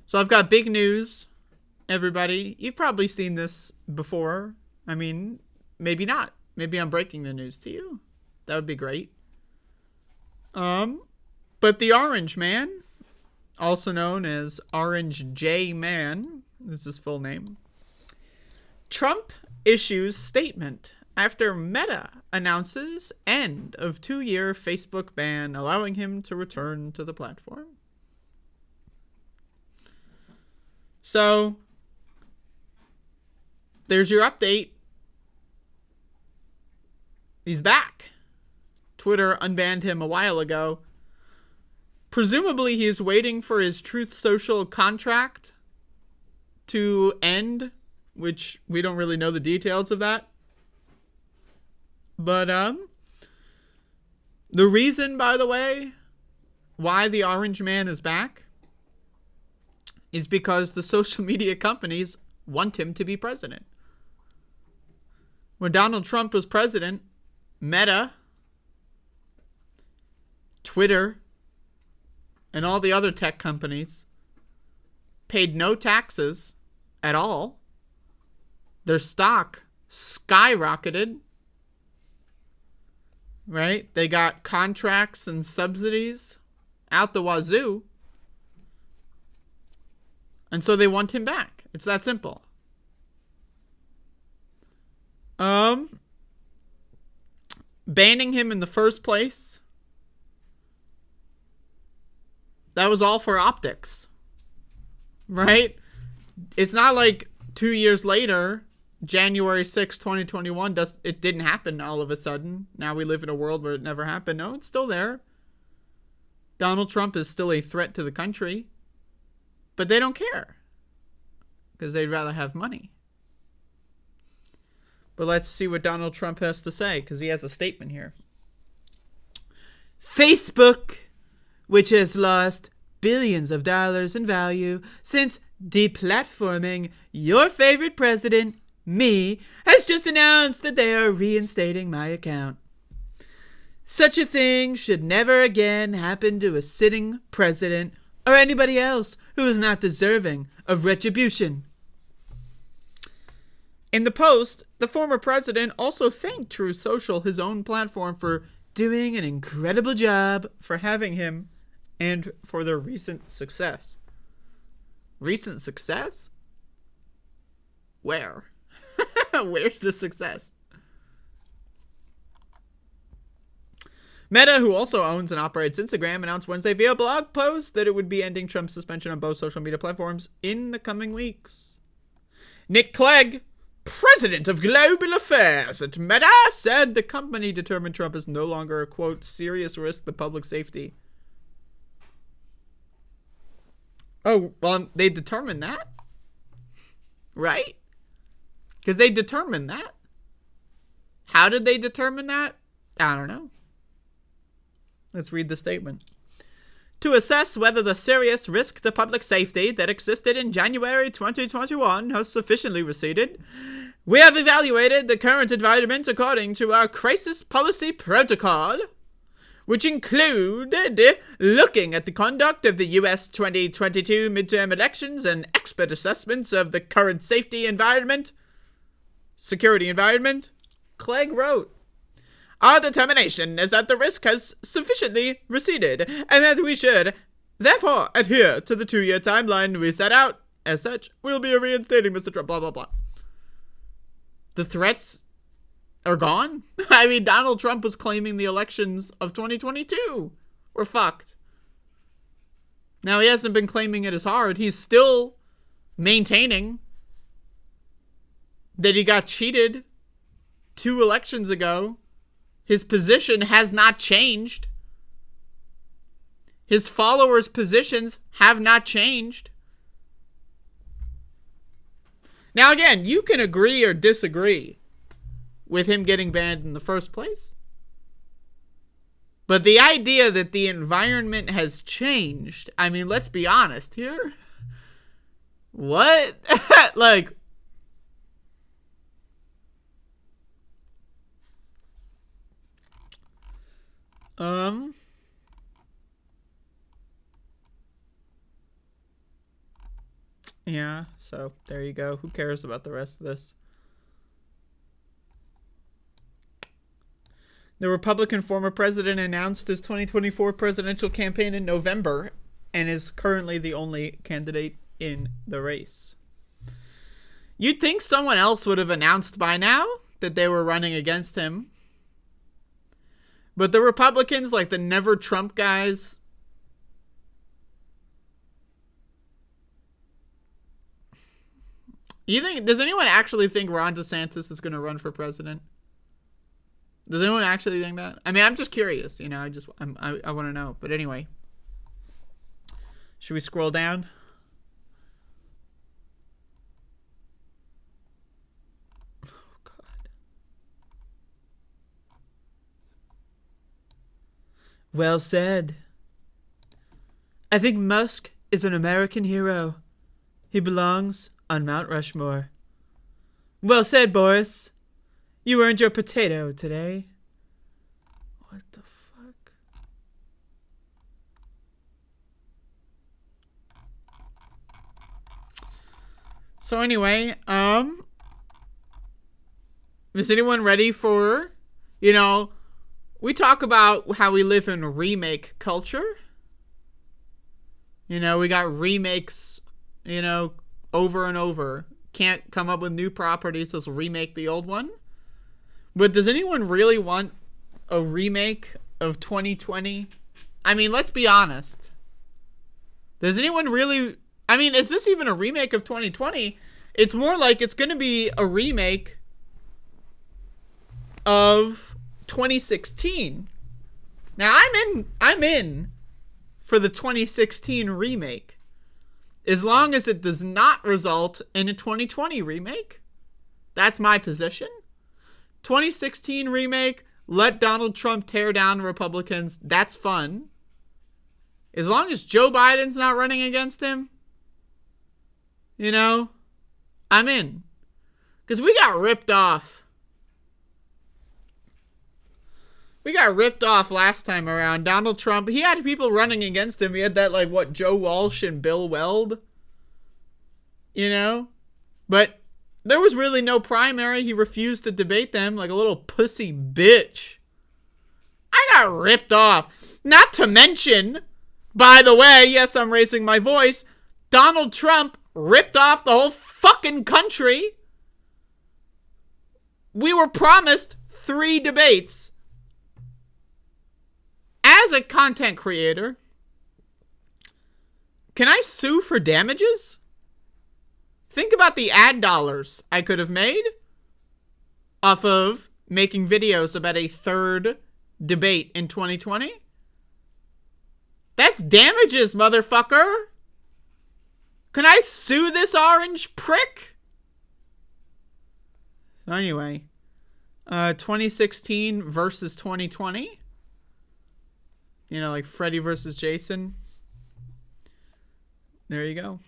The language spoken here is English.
So I've got big news, everybody. You've probably seen this before. I mean, maybe not. Maybe I'm breaking the news to you. That would be great. But the Orange Man, also known as Orange J Man, is his full name. Trump issues statement after Meta announces end of 2-year Facebook ban, allowing him to return to the platform. So, there's your update. He's back. Twitter unbanned him a while ago. Presumably, he is waiting for his Truth Social contract to end, which we don't really know the details of that. But, the reason, by the way, why the Orange Man is back is because the social media companies want him to be president. When Donald Trump was president, Meta, Twitter, and all the other tech companies paid no taxes at all. Their stock skyrocketed. Right? They got contracts and subsidies out the wazoo. And so they want him back. It's that simple. Banning him in the first place, that was all for optics. Right? It's not like 2 years later, January 6, 2021, it didn't happen all of a sudden. Now we live in a world where it never happened. No, it's still there. Donald Trump is still a threat to the country. But they don't care. Because they'd rather have money. But let's see what Donald Trump has to say, because he has a statement here. Facebook, which has lost billions of dollars in value since deplatforming your favorite president, me, has just announced that they are reinstating my account. Such a thing should never again happen to a sitting president or anybody else who is not deserving of retribution. In the post, the former president also thanked Truth Social, his own platform, for doing an incredible job for having him and for their recent success. Recent success? Where? Where's the success? Meta, who also owns and operates Instagram, announced Wednesday via blog post that it would be ending Trump's suspension on both social media platforms in the coming weeks. Nick Clegg, president of global affairs at Meta, said the company determined Trump is no longer a, quote, serious risk to public safety. Oh, well, they determined that? Right? Because they determined that. How did they determine that? I don't know. Let's read the statement. To assess whether the serious risk to public safety that existed in January 2021 has sufficiently receded, we have evaluated the current environment according to our crisis policy protocol, which included looking at the conduct of the U.S. 2022 midterm elections and expert assessments of the current security environment, Clegg wrote. Our determination is that the risk has sufficiently receded, and that we should, therefore, adhere to the 2-year timeline we set out. As such, we'll be reinstating Mr. Trump, blah, blah, blah. The threats are gone? I mean, Donald Trump was claiming the elections of 2022 were fucked. Now, he hasn't been claiming it as hard. He's still maintaining that he got cheated 2 elections ago. His position has not changed. His followers' positions have not changed. Now, again, you can agree or disagree with him getting banned in the first place. But the idea that the environment has changed, I mean, let's be honest here. What? Like, Yeah, so there you go. Who cares about the rest of this? The Republican former president announced his 2024 presidential campaign in November and is currently the only candidate in the race. You'd think someone else would have announced by now that they were running against him. But the Republicans, like the Never Trump guys, does anyone actually think Ron DeSantis is going to run for president? Does anyone actually think that? I mean, I'm just curious, you know, I want to know. But anyway, should we scroll down? Oh, God. Well said. I think Musk is an American hero. He belongs on Mount Rushmore. Well said, Boris. You earned your potato today. What the fuck? So anyway, is anyone ready for, you know, we talk about how we live in remake culture. You know, we got remakes, you know, over and over. Can't come up with new properties, so let's remake the old one. But does anyone really want a remake of 2020? I mean, let's be honest. Does anyone really... I mean, is this even a remake of 2020? It's more like it's going to be a remake of 2016. Now, I'm in for the 2016 remake. As long as it does not result in a 2020 remake. That's my position. 2016 remake, let Donald Trump tear down Republicans. That's fun. As long as Joe Biden's not running against him, you know, I'm in. Because we got ripped off. We got ripped off last time around. Donald Trump, he had people running against him. He had that, like, what, Joe Walsh and Bill Weld? You know? But there was really no primary. He refused to debate them like a little pussy bitch. I got ripped off. Not to mention, by the way, yes, I'm raising my voice, Donald Trump ripped off the whole fucking country. We were promised 3 debates. As a content creator, can I sue for damages? Think about the ad dollars I could have made off of making videos about a 3rd debate in 2020. That's damages, motherfucker. Can I sue this orange prick? So anyway, 2016 versus 2020. You know, like Freddy versus Jason. There you go.